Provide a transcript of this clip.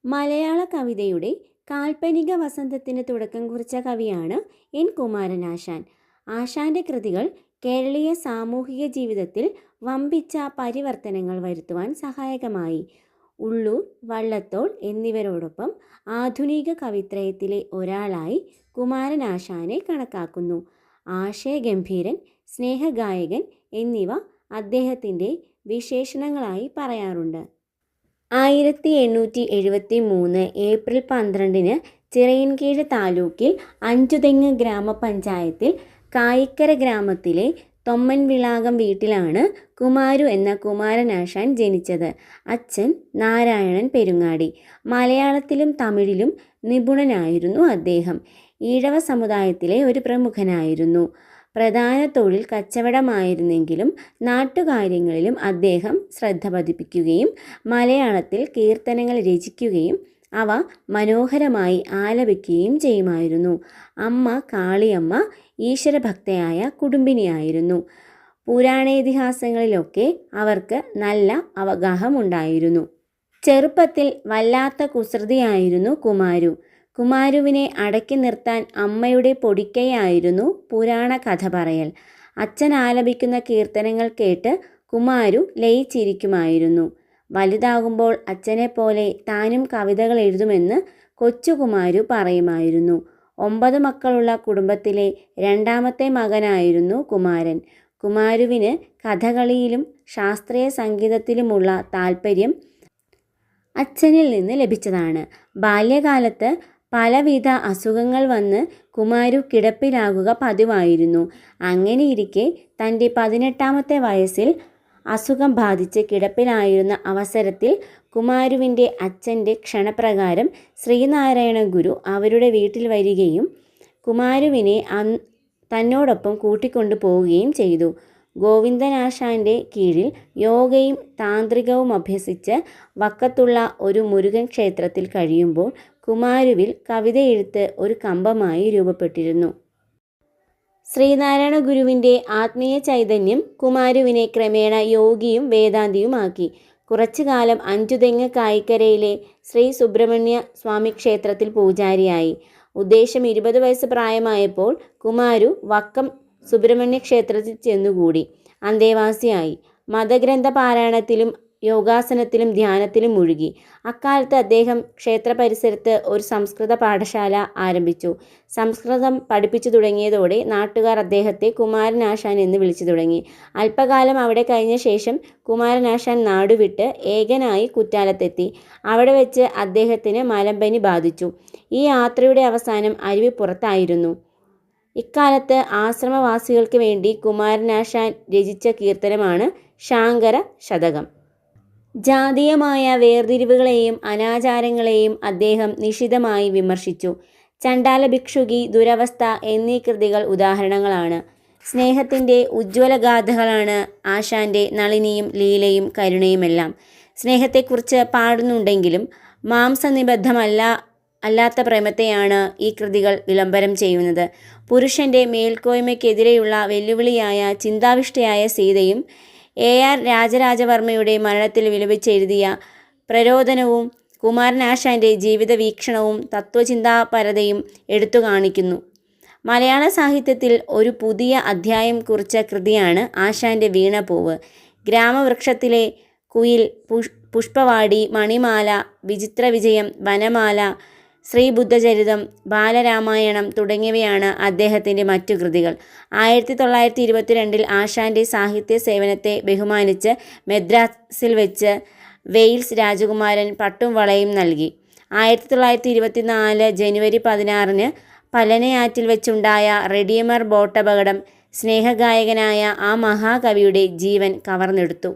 മലയാള കവിതയുടെ കാൽപ്പനിക വസന്തത്തിന് തുടക്കം കുറിച്ച കവിയാണ് എൻ കുമാരനാശാൻ. ആശാന്റെ കൃതികൾ കേരളീയ സാമൂഹിക ജീവിതത്തിൽ വമ്പിച്ച പരിവർത്തനങ്ങൾ വരുത്തുവാൻ സഹായകമായി. ഉള്ളൂർ, വള്ളത്തോൾ എന്നിവരോടൊപ്പം ആധുനിക കവിത്രയത്തിലെ ഒരാളായി കുമാരനാശാനെ കണക്കാക്കുന്നു. ആശയഗംഭീരൻ, സ്നേഹഗായകൻ എന്നിവ അദ്ദേഹത്തിൻ്റെ വിശേഷണങ്ങളായി പറയാറുണ്ട്. 1873 ഏപ്രിൽ 12 ചിറയൻകീഴ് താലൂക്കിൽ അഞ്ചുതെങ്ങ് ഗ്രാമപഞ്ചായത്തിൽ കായിക്കര ഗ്രാമത്തിലെ തൊമ്മൻവിളാകം വീട്ടിലാണ് കുമാരു എന്ന കുമാരനാശാൻ ജനിച്ചത്. അച്ഛൻ നാരായണൻ പെരുങ്ങാടി. മലയാളത്തിലും തമിഴിലും നിപുണനായിരുന്നു അദ്ദേഹം. ഈഴവ സമുദായത്തിലെ ഒരു പ്രമുഖനായിരുന്നു. പ്രധാന തൊഴിൽ കച്ചവടമായിരുന്നെങ്കിലും നാട്ടുകാര്യങ്ങളിലും അദ്ദേഹം ശ്രദ്ധ പതിപ്പിക്കുകയും മലയാളത്തിൽ കീർത്തനങ്ങൾ രചിക്കുകയും അവ മനോഹരമായി ആലപിക്കുകയും ചെയ്യുമായിരുന്നു. അമ്മ കാളിയമ്മ ഈശ്വരഭക്തയായ കുടുംബിനിയായിരുന്നു. പുരാണേതിഹാസങ്ങളിലൊക്കെ അവർക്ക് നല്ല അവഗാഹമുണ്ടായിരുന്നു. ചെറുപ്പത്തിൽ വല്ലാത്ത കുസൃതിയായിരുന്നു കുമാരു. കുമാരുവിനെ അടക്കി നിർത്താൻ അമ്മയുടെ പൊടിക്കൈയായിരുന്നു പുരാണ കഥ പറയൽ. അച്ഛൻ ആലപിക്കുന്ന കീർത്തനങ്ങൾ കേട്ട് കുമാരു ലയിച്ചിരിക്കുമായിരുന്നു. വലുതാകുമ്പോൾ അച്ഛനെപ്പോലെ താനും കവിതകൾ എഴുതുമെന്ന് കൊച്ചുകുമാരു പറയുമായിരുന്നു. 9 മക്കളുള്ള കുടുംബത്തിലെ രണ്ടാമത്തെ മകനായിരുന്നു കുമാരൻ. കുമാരുവിന് കഥകളിയിലും ശാസ്ത്രീയ സംഗീതത്തിലുമുള്ള താല്പര്യം അച്ഛനിൽ നിന്ന് ലഭിച്ചതാണ്. ബാല്യകാലത്ത് പലവിധ അസുഖങ്ങൾ വന്ന് കുമാരു കിടപ്പിലാകുക പതിവായിരുന്നു. അങ്ങനെയിരിക്കെ തൻ്റെ 18ാമത്തെ വയസ്സിൽ അസുഖം ബാധിച്ച് കിടപ്പിലായിരുന്ന അവസരത്തിൽ കുമാരുവിൻ്റെ അച്ഛൻ്റെ ക്ഷണപ്രകാരം ശ്രീനാരായണ ഗുരു അവരുടെ വീട്ടിൽ വരികയും കുമാരുവിനെ തന്നോടൊപ്പം കൂട്ടിക്കൊണ്ടു പോവുകയും ചെയ്തു. ഗോവിന്ദനാശാൻ്റെ കീഴിൽ യോഗയും താന്ത്രികവും അഭ്യസിച്ച് വക്കത്തുള്ള ഒരു മുരുകൻ ക്ഷേത്രത്തിൽ കഴിയുമ്പോൾ കുമാരുവിൽ കവിതയെഴുത്ത് ഒരു കമ്പമായി രൂപപ്പെട്ടിരുന്നു. ശ്രീനാരായണ ഗുരുവിൻ്റെ ആത്മീയ ചൈതന്യം കുമാരുവിനെ ക്രമേണ യോഗിയും വേദാന്തിയുമാക്കി. കുറച്ചുകാലം അഞ്ചുതെങ്ങ് കായിക്കരയിലെ ശ്രീ സുബ്രഹ്മണ്യ സ്വാമി ക്ഷേത്രത്തിൽ പൂജാരിയായി. ഉദ്ദേശം 20 വയസ്സ് പ്രായമായപ്പോൾ കുമാരു വക്കം സുബ്രഹ്മണ്യ ക്ഷേത്രത്തിൽ ചെന്നുകൂടി അന്തേവാസിയായി. മതഗ്രന്ഥ പാരായണത്തിലും യോഗാസനത്തിലും ധ്യാനത്തിലും മുഴുകി. അക്കാലത്ത് അദ്ദേഹം ക്ഷേത്ര പരിസരത്ത് ഒരു സംസ്കൃത പാഠശാല ആരംഭിച്ചു. സംസ്കൃതം പഠിപ്പിച്ചു തുടങ്ങിയതോടെ നാട്ടുകാർ അദ്ദേഹത്തെ കുമാരനാശാൻ എന്ന് വിളിച്ചു തുടങ്ങി. അല്പകാലം അവിടെ കഴിഞ്ഞ ശേഷം കുമാരനാശാൻ നാടുവിട്ട് ഏകനായി കുറ്റാലത്തെത്തി. അവിടെ വെച്ച് അദ്ദേഹത്തിന് മലമ്പനി ബാധിച്ചു. ഈ യാത്രയുടെ അവസാനം അരുവിപ്പുറത്തായിരുന്നു. ഇക്കാലത്ത് ആശ്രമവാസികൾക്ക് വേണ്ടി കുമാരനാശാൻ രചിച്ച കീർത്തനമാണ് ശാങ്കര ശതകം. ജാതീയമായ വേർതിരിവുകളെയും അനാചാരങ്ങളെയും അദ്ദേഹം നിശിതമായി വിമർശിച്ചു. ചണ്ഡാല ഭിക്ഷുകി, ദുരവസ്ഥ എന്നീ കൃതികൾ ഉദാഹരണങ്ങളാണ്. സ്നേഹത്തിൻ്റെ ഉജ്ജ്വലഗാഥകളാണ് ആശാൻ്റെ നളിനിയും ലീലയും കരുണയുമെല്ലാം. സ്നേഹത്തെക്കുറിച്ച് പാടുന്നുണ്ടെങ്കിലും മാംസനിബദ്ധമല്ലാത്ത പ്രേമത്തെയാണ് ഈ കൃതികൾ വിളംബരം ചെയ്യുന്നത്. പുരുഷൻ്റെ മേൽക്കോയ്മയ്ക്കെതിരെയുള്ള വെല്ലുവിളിയായ ചിന്താവിഷ്ടയായ സീതയും AR രാജരാജവർമ്മയുടെ മരണത്തിൽ വിലപിച്ചെഴുതിയ പ്രരോദനവും കുമാരനാശാൻ്റെ ജീവിത വീക്ഷണവും തത്വചിന്താപരതയും എടുത്തു കാണിക്കുന്നു. മലയാള സാഹിത്യത്തിൽ ഒരു പുതിയ അധ്യായം കുറിച്ച കൃതിയാണ് ആശാൻ്റെ വീണപൂവ്. ഗ്രാമവൃക്ഷത്തിലെ കുയിൽ, പുഷ്പവാടി, മണിമാല, വിചിത്രവിജയം, വനമാല, ശ്രീബുദ്ധചരിതം, ബാലരാമായണം തുടങ്ങിയവയാണ് അദ്ദേഹത്തിൻ്റെ മറ്റു കൃതികൾ. 1922 ആശാൻ്റെ സാഹിത്യ സേവനത്തെ ബഹുമാനിച്ച് മദ്രാസിൽ വെച്ച് വെയിൽസ് രാജകുമാരൻ പട്ടും വളയും നൽകി. 1924 ജനുവരി 16 പലനയാറ്റിൽ വെച്ചുണ്ടായ റെഡീമർ ബോട്ടപകടം സ്നേഹഗായകനായ ആ മഹാകവിയുടെ ജീവൻ കവർന്നെടുത്തു.